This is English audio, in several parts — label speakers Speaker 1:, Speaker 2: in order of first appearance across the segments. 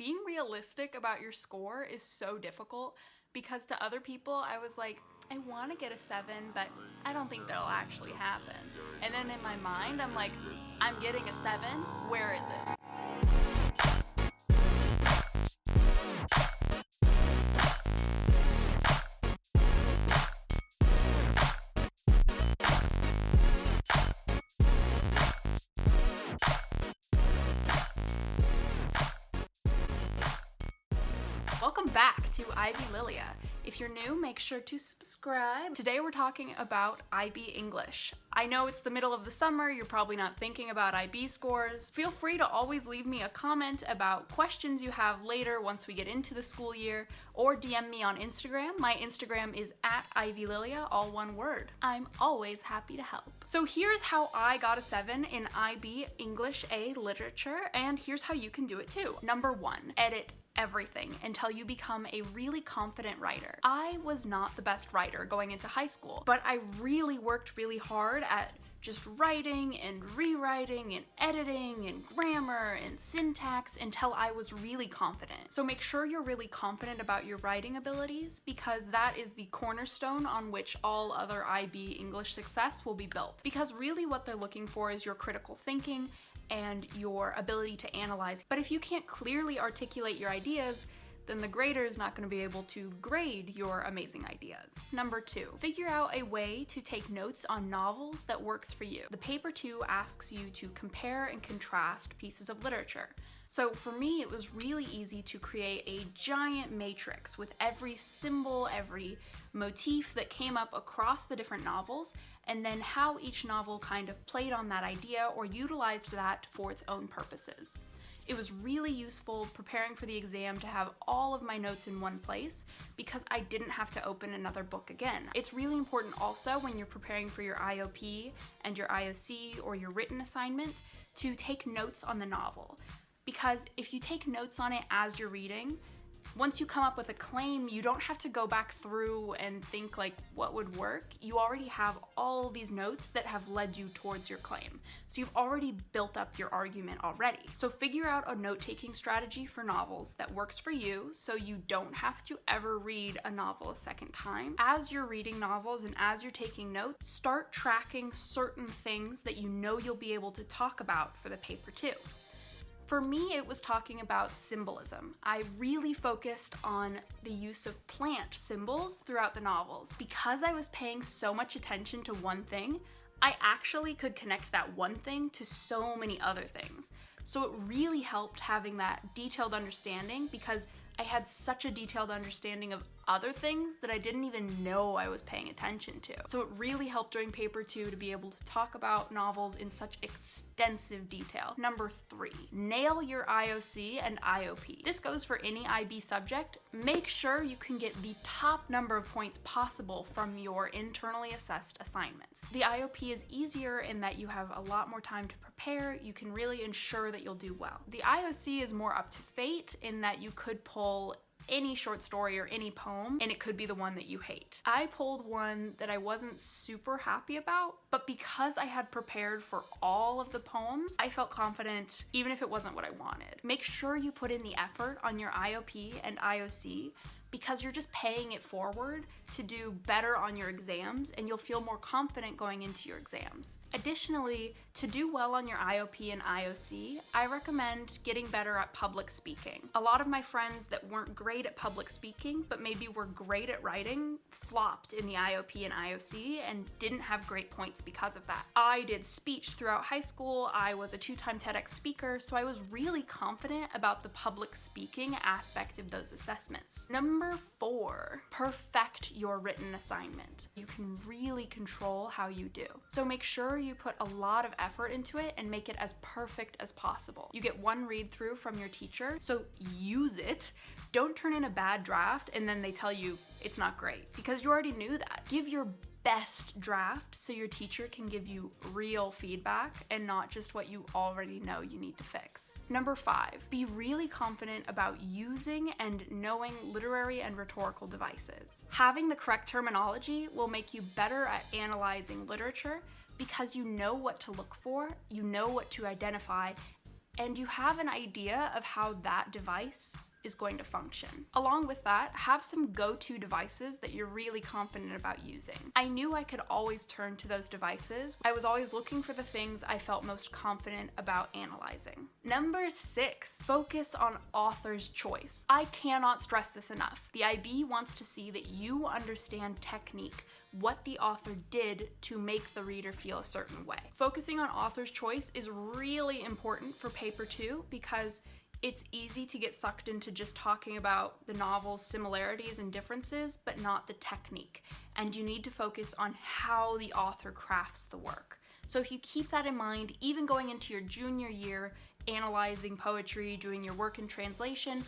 Speaker 1: being realistic about your score is so difficult because to other people, I was like, I want to get a 7, but I don't think that'll actually happen. And then in my mind, I'm like, I'm getting a 7, where is it? Welcome back to Ivy Lilia. If you're new, make sure to subscribe. Today we're talking about IB English. I know it's the middle of the summer, you're probably not thinking about IB scores. Feel free to always leave me a comment about questions you have later once we get into the school year, or DM me on Instagram. My Instagram is @IvyLilia, all one word. I'm always happy to help. So here's how I got a 7 in IB English A Literature, and here's how you can do it too. Number 1, edit everything until you become a really confident writer. I was not the best writer going into high school, but I really worked really hard at just writing and rewriting and editing and grammar and syntax until I was really confident. So make sure you're really confident about your writing abilities, because that is the cornerstone on which all other IB English success will be built. Because really what they're looking for is your critical thinking and your ability to analyze. But if you can't clearly articulate your ideas, then the grader is not going to be able to grade your amazing ideas. Number 2, figure out a way to take notes on novels that works for you. The paper 2 asks you to compare and contrast pieces of literature. So for me, it was really easy to create a giant matrix with every symbol, every motif that came up across the different novels, and then how each novel kind of played on that idea or utilized that for its own purposes. It was really useful preparing for the exam to have all of my notes in one place because I didn't have to open another book again. It's really important also when you're preparing for your IOP and your IOC or your written assignment to take notes on the novel. Because if you take notes on it as you're reading, once you come up with a claim, you don't have to go back through and think like what would work. You already have all these notes that have led you towards your claim. So you've already built up your argument already. So figure out a note-taking strategy for novels that works for you so you don't have to ever read a novel a second time. As you're reading novels and as you're taking notes, start tracking certain things that you know you'll be able to talk about for the paper 2. For me, it was talking about symbolism. I really focused on the use of plant symbols throughout the novels. Because I was paying so much attention to one thing, I actually could connect that one thing to so many other things. So it really helped having that detailed understanding because I had such a detailed understanding of other things that I didn't even know I was paying attention to. So it really helped during paper 2 to be able to talk about novels in such extensive detail. Number 3, nail your IOC and IOP. This goes for any IB subject. Make sure you can get the top number of points possible from your internally assessed assignments. The IOP is easier in that you have a lot more time to prepare. You can really ensure that you'll do well. The IOC is more up to fate in that you could pull any short story or any poem, and it could be the one that you hate. I pulled one that I wasn't super happy about, but because I had prepared for all of the poems, I felt confident even if it wasn't what I wanted. Make sure you put in the effort on your IOP and IOC because you're just paying it forward to do better on your exams and you'll feel more confident going into your exams. Additionally, to do well on your IOP and IOC, I recommend getting better at public speaking. A lot of my friends that weren't great at public speaking, but maybe were great at writing, flopped in the IOP and IOC and didn't have great points because of that. I did speech throughout high school, I was a 2-time TEDx speaker, so I was really confident about the public speaking aspect of those assessments. Number 4, perfect your written assignment. You can really control how you do. So make sure you put a lot of effort into it and make it as perfect as possible. You get one read through from your teacher, so use it. Don't turn in a bad draft and then they tell you it's not great because you already knew that. Give your best draft so your teacher can give you real feedback and not just what you already know you need to fix. Number 5, be really confident about using and knowing literary and rhetorical devices. Having the correct terminology will make you better at analyzing literature because you know what to look for, you know what to identify, and you have an idea of how that device is going to function. Along with that, have some go-to devices that you're really confident about using. I knew I could always turn to those devices. I was always looking for the things I felt most confident about analyzing. Number 6, focus on author's choice. I cannot stress this enough. The IB wants to see that you understand technique, what the author did to make the reader feel a certain way. Focusing on author's choice is really important for paper 2 because it's easy to get sucked into just talking about the novel's similarities and differences, but not the technique. And you need to focus on how the author crafts the work. So if you keep that in mind, even going into your junior year, analyzing poetry, doing your work in translation,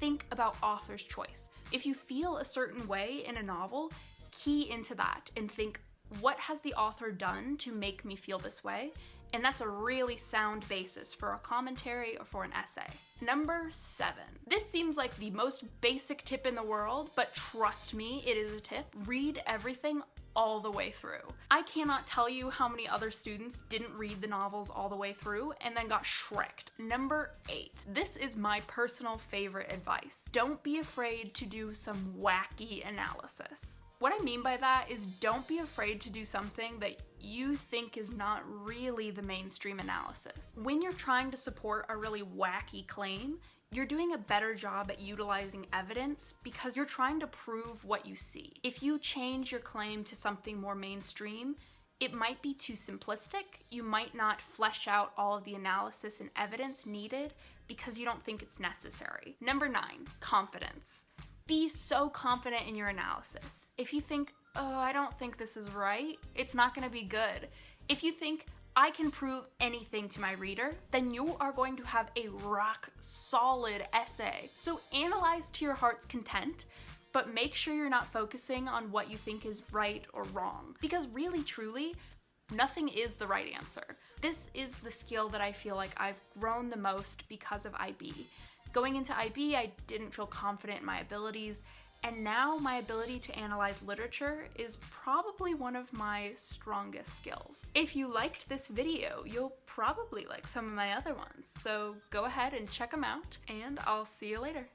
Speaker 1: think about author's choice. If you feel a certain way in a novel, key into that and think, what has the author done to make me feel this way? And that's a really sound basis for a commentary or for an essay. Number 7. This seems like the most basic tip in the world, but trust me, it is a tip. Read everything all the way through. I cannot tell you how many other students didn't read the novels all the way through and then got shreked. Number 8. This is my personal favorite advice. Don't be afraid to do some wacky analysis. What I mean by that is don't be afraid to do something that you think is not really the mainstream analysis. When you're trying to support a really wacky claim, you're doing a better job at utilizing evidence because you're trying to prove what you see. If you change your claim to something more mainstream, it might be too simplistic. You might not flesh out all of the analysis and evidence needed because you don't think it's necessary. Number 9, confidence. Be so confident in your analysis. If you think, oh, I don't think this is right, it's not gonna be good. If you think, I can prove anything to my reader, then you are going to have a rock solid essay. So analyze to your heart's content, but make sure you're not focusing on what you think is right or wrong. Because really, truly, nothing is the right answer. This is the skill that I feel like I've grown the most because of IB. Going into IB, I didn't feel confident in my abilities, and now my ability to analyze literature is probably one of my strongest skills. If you liked this video, you'll probably like some of my other ones, so go ahead and check them out, and I'll see you later.